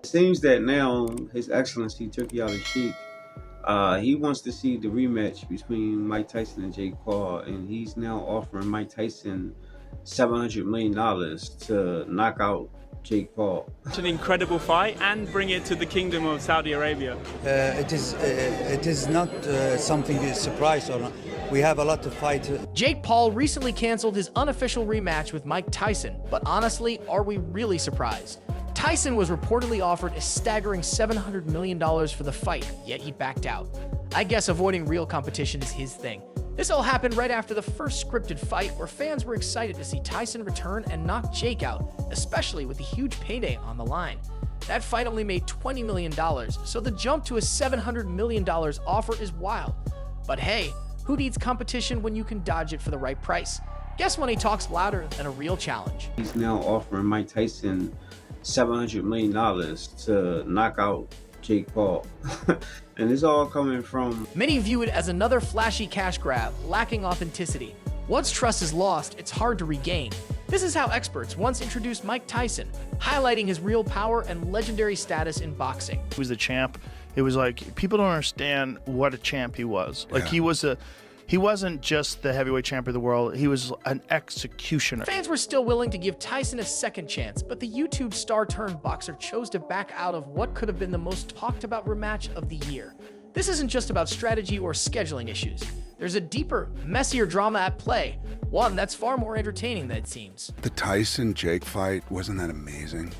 It seems that now His Excellency Turkey Ali Sheikh, he wants to see the rematch between Mike Tyson and Jake Paul, and he's now offering Mike Tyson $700 million to knock out Jake Paul. It's an incredible fight and bring it to the Kingdom of Saudi Arabia. It is not something to surprise or not. We have a lot to fight. Jake Paul recently canceled his unofficial rematch with Mike Tyson, but honestly, are we really surprised? Tyson was reportedly offered a staggering $700 million for the fight, yet he backed out. I guess avoiding real competition is his thing. This all happened right after the first scripted fight, where fans were excited to see Tyson return and knock Jake out, especially with the huge payday on the line. That fight only made $20 million, so the jump to a $700 million offer is wild. But hey, who needs competition when you can dodge it for the right price? Guess money talks louder than a real challenge. He's now offering Mike Tyson $700 million to knock out Jake Paul. And it's all coming from... Many view it as another flashy cash grab, lacking authenticity. Once trust is lost, it's hard to regain. This is how experts once introduced Mike Tyson, highlighting his real power and legendary status in boxing. He was the champ. It was like, people don't understand what a champ he was. Like, he wasn't just the heavyweight champion of the world, he was an executioner. Fans were still willing to give Tyson a second chance, but the YouTube star-turned-boxer chose to back out of what could have been the most talked-about rematch of the year. This isn't just about strategy or scheduling issues. There's a deeper, messier drama at play, one that's far more entertaining than it seems. The Tyson-Jake fight, wasn't that amazing?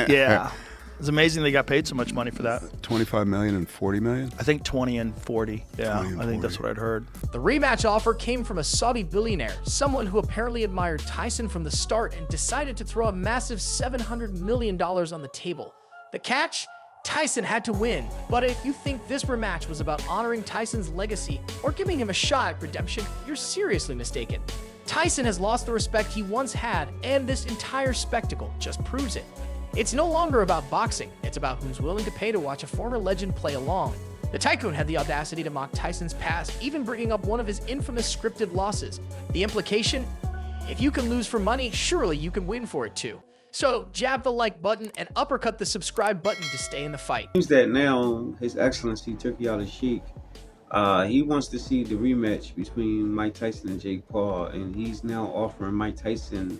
Yeah. It's amazing they got paid so much money for that. 25 million and 40 million? I think 20 and 40. Yeah, 20 and I think 40. that's what I'd heard. The rematch offer came from a Saudi billionaire, someone who apparently admired Tyson from the start and decided to throw a massive $700 million on the table. The catch? Tyson had to win. But if you think this rematch was about honoring Tyson's legacy or giving him a shot at redemption, you're seriously mistaken. Tyson has lost the respect he once had, and this entire spectacle just proves it. It's no longer about boxing, it's about who's willing to pay to watch a former legend play along. The Tycoon had the audacity to mock Tyson's past, even bringing up one of his infamous scripted losses. The implication? If you can lose for money, surely you can win for it too. So jab the like button and uppercut the subscribe button to stay in the fight. It seems that now His Excellency Turkey Ali Sheikh, he wants to see the rematch between Mike Tyson and Jake Paul, and he's now offering Mike Tyson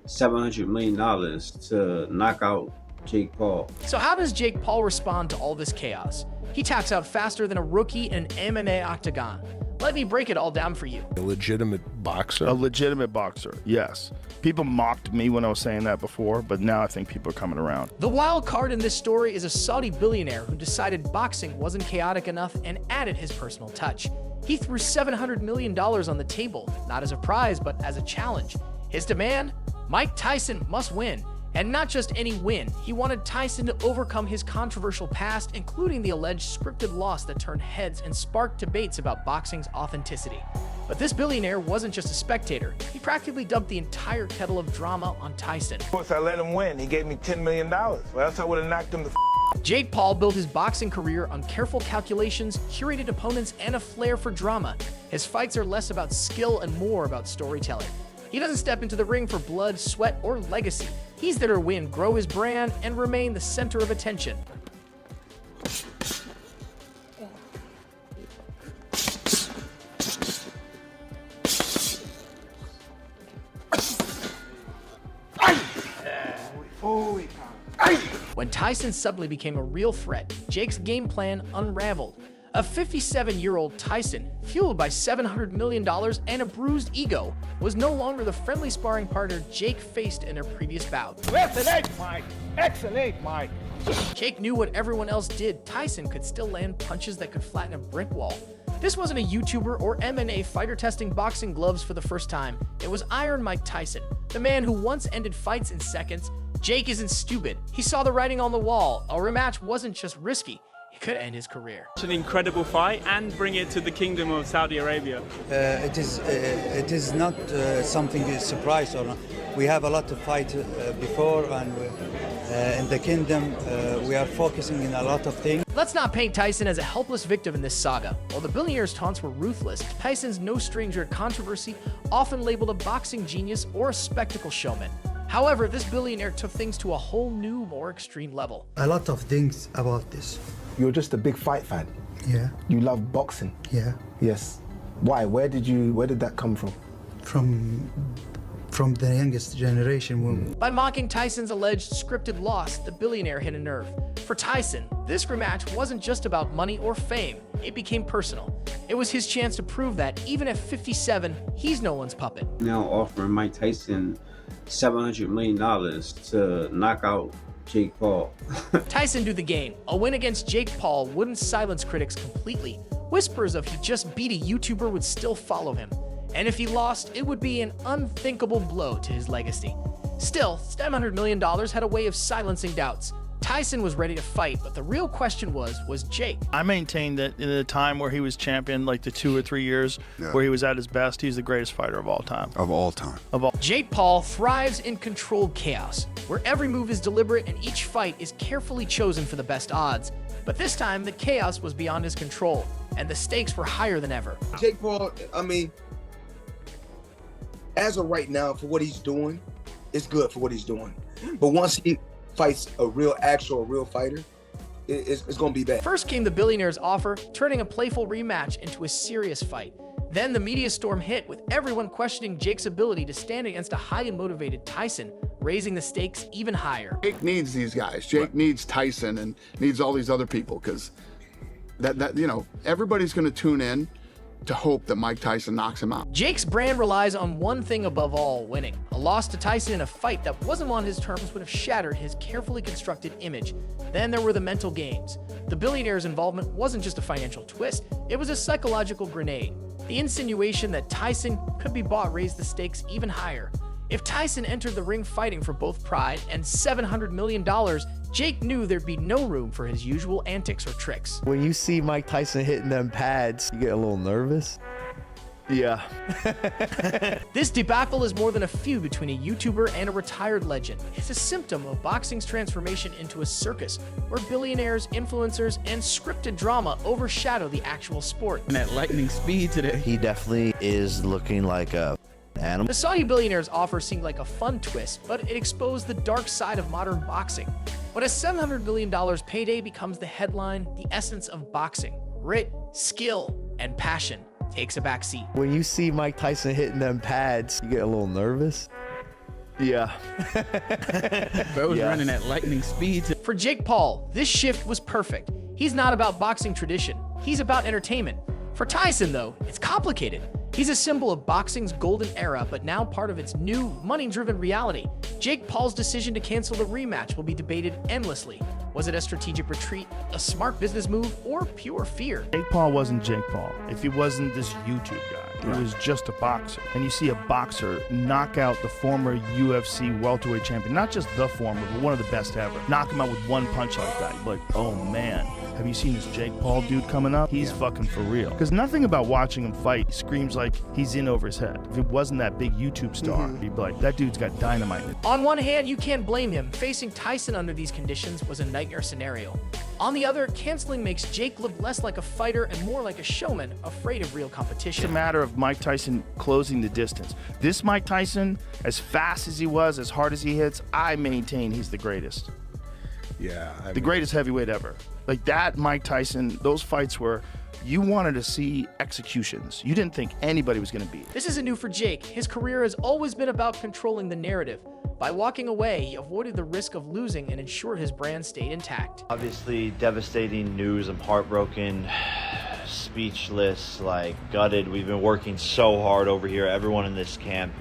$700 million to knock out Jake Paul. So how does Jake Paul respond to all this chaos? He taps out faster than a rookie in an MMA octagon. Let me break it all down for you. A legitimate boxer? A legitimate boxer, yes. People mocked me when I was saying that before, but now I think people are coming around. The wild card in this story is a Saudi billionaire who decided boxing wasn't chaotic enough and added his personal touch. He threw $700 million on the table, not as a prize, but as a challenge. His demand? Mike Tyson must win. And not just any win. He wanted Tyson to overcome his controversial past, including the alleged scripted loss that turned heads and sparked debates about boxing's authenticity. But this billionaire wasn't just a spectator. He practically dumped the entire kettle of drama on Tyson. Of course, I let him win. He gave me $10 million. Or else I would have knocked him the Jake Paul built his boxing career on careful calculations, curated opponents, and a flair for drama. His fights are less about skill and more about storytelling. He doesn't step into the ring for blood, sweat, or legacy. He's there to win, grow his brand, and remain the center of attention. When Tyson suddenly became a real threat, Jake's game plan unraveled. A 57-year-old Tyson, fueled by $700 million and a bruised ego, was no longer the friendly sparring partner Jake faced in their previous bout. Excellent, Mike. Excellent, Mike. Jake knew what everyone else did. Tyson could still land punches that could flatten a brick wall. This wasn't a YouTuber or MMA fighter testing boxing gloves for the first time. It was Iron Mike Tyson, the man who once ended fights in seconds. Jake isn't stupid. He saw the writing on the wall. A rematch wasn't just risky. could end his career. Such an incredible fight and bring it to the Kingdom of Saudi Arabia. It is not something is surprise or not. We have a lot to fight before, and in the kingdom we are focusing in a lot of things. Let's not paint Tyson as a helpless victim in this saga. While the billionaire's taunts were ruthless, Tyson's no stranger to controversy, often labeled a boxing genius or a spectacle showman. However, this billionaire took things to a whole new, more extreme level. A lot of things about this. You're just a big fight fan. Yeah, You love boxing. yeah. Yes. Why? Where did that come from? From the youngest generation. By mocking Tyson's alleged scripted loss, the billionaire hit a nerve. For Tyson, this rematch wasn't just about money or fame, it became personal. It was his chance to prove that, even at 57, he's no one's puppet. Now offering Mike Tyson $700 million to knock out Jake Paul. Tyson do the game. A win against Jake Paul wouldn't silence critics completely. Whispers of he just beat a YouTuber would still follow him. And if he lost, it would be an unthinkable blow to his legacy. Still, $700 million had a way of silencing doubts. Tyson was ready to fight, but the real question was Jake. I maintain that in the time where he was champion, like the 2 or 3 years where he was at his best, he's the greatest fighter of all time. Of all time. Jake Paul thrives in controlled chaos, where every move is deliberate and each fight is carefully chosen for the best odds. But this time, the chaos was beyond his control, and the stakes were higher than ever. Jake Paul, I mean, as of right now, for what he's doing, it's good for what he's doing. But once he fights a real fighter, it's going to be bad. First came the billionaire's offer, turning a playful rematch into a serious fight. Then the media storm hit, with everyone questioning Jake's ability to stand against a highly motivated Tyson, raising the stakes even higher. Jake needs these guys. Jake needs Tyson and needs all these other people, because everybody's going to tune in to hope that Mike Tyson knocks him out. Jake's brand relies on one thing above all: winning. A loss to Tyson in a fight that wasn't on his terms would have shattered his carefully constructed image. Then there were the mental games. The billionaire's involvement wasn't just a financial twist, it was a psychological grenade. The insinuation that Tyson could be bought raised the stakes even higher. If Tyson entered the ring fighting for both pride and $700 million, Jake knew there'd be no room for his usual antics or tricks. When you see Mike Tyson hitting them pads, you get a little nervous. Yeah. This debacle is more than a feud between a YouTuber and a retired legend. It's a symptom of boxing's transformation into a circus, where billionaires, influencers, and scripted drama overshadow the actual sport. And at lightning speed today. He definitely is looking like a animal. The Saudi billionaire's offer seemed like a fun twist, but it exposed the dark side of modern boxing. When a $700 million payday becomes the headline, the essence of boxing, grit, skill, and passion, takes a back seat. When you see Mike Tyson hitting them pads, you get a little nervous. Yeah. Bro's running at lightning speed. For Jake Paul, this shift was perfect. He's not about boxing tradition, he's about entertainment. For Tyson, though, it's complicated. He's a symbol of boxing's golden era, but now part of its new, money-driven reality. Jake Paul's decision to cancel the rematch will be debated endlessly. Was it a strategic retreat, a smart business move, or pure fear? Jake Paul wasn't Jake Paul if he wasn't this YouTube guy. He was just a boxer. And you see a boxer knock out the former UFC welterweight champion, not just the former, but one of the best ever. Knock him out with one punch like that. You're like, oh man, have you seen this Jake Paul dude coming up? He's fucking for real. Because nothing about watching him fight screams like he's in over his head. If it wasn't that big YouTube star, you'd be like, that dude's got dynamite. On one hand, you can't blame him. Facing Tyson under these conditions was a nightmare scenario. On the other, canceling makes Jake look less like a fighter and more like a showman, afraid of real competition. It's a matter of Mike Tyson closing the distance. This Mike Tyson, as fast as he was, as hard as he hits, I maintain he's the greatest. Yeah. The greatest heavyweight ever. Like that Mike Tyson, those fights were, you wanted to see executions. You didn't think anybody was going to beat. This isn't new for Jake. His career has always been about controlling the narrative. By walking away, he avoided the risk of losing and ensured his brand stayed intact. Obviously, devastating news. I'm heartbroken, speechless, like gutted. We've been working so hard over here, everyone in this camp,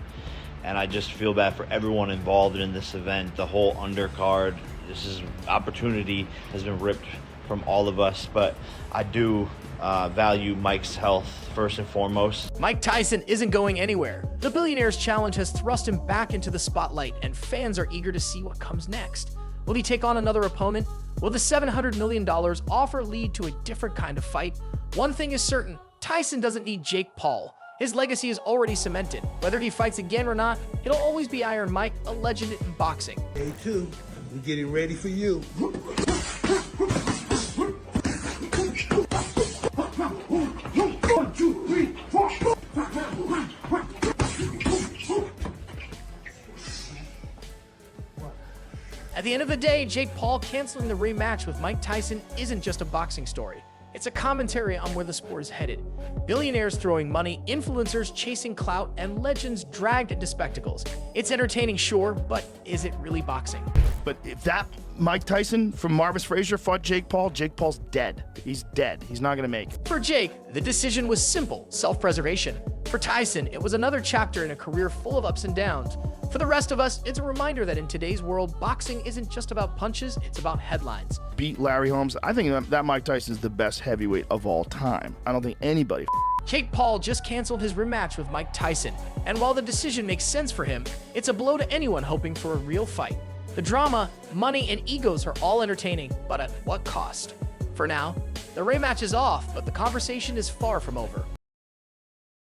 and I just feel bad for everyone involved in this event, the whole undercard. This is opportunity has been ripped from all of us, but I do value Mike's health first and foremost. Mike Tyson isn't going anywhere. The Billionaire's Challenge has thrust him back into the spotlight, and fans are eager to see what comes next. Will he take on another opponent? Will the $700 million offer lead to a different kind of fight? One thing is certain, Tyson doesn't need Jake Paul. His legacy is already cemented. Whether he fights again or not, it'll always be Iron Mike, a legend in boxing. Day 2, we're getting ready for you. At the end of the day, Jake Paul canceling the rematch with Mike Tyson isn't just a boxing story. It's a commentary on where the sport is headed. Billionaires throwing money, influencers chasing clout, and legends dragged into spectacles. It's entertaining, sure, but is it really boxing? But if that Mike Tyson from Marvis Frazier fought Jake Paul's dead. He's dead. He's not going to make it. For Jake, the decision was simple, self-preservation. For Tyson, it was another chapter in a career full of ups and downs. For the rest of us, it's a reminder that in today's world, boxing isn't just about punches, it's about headlines. Beat Larry Holmes. I think that Mike Tyson is the best heavyweight of all time. I don't think anybody. Jake Paul just canceled his rematch with Mike Tyson, and while the decision makes sense for him, it's a blow to anyone hoping for a real fight. The drama, money, and egos are all entertaining, but at what cost? For now, the rematch is off, but the conversation is far from over.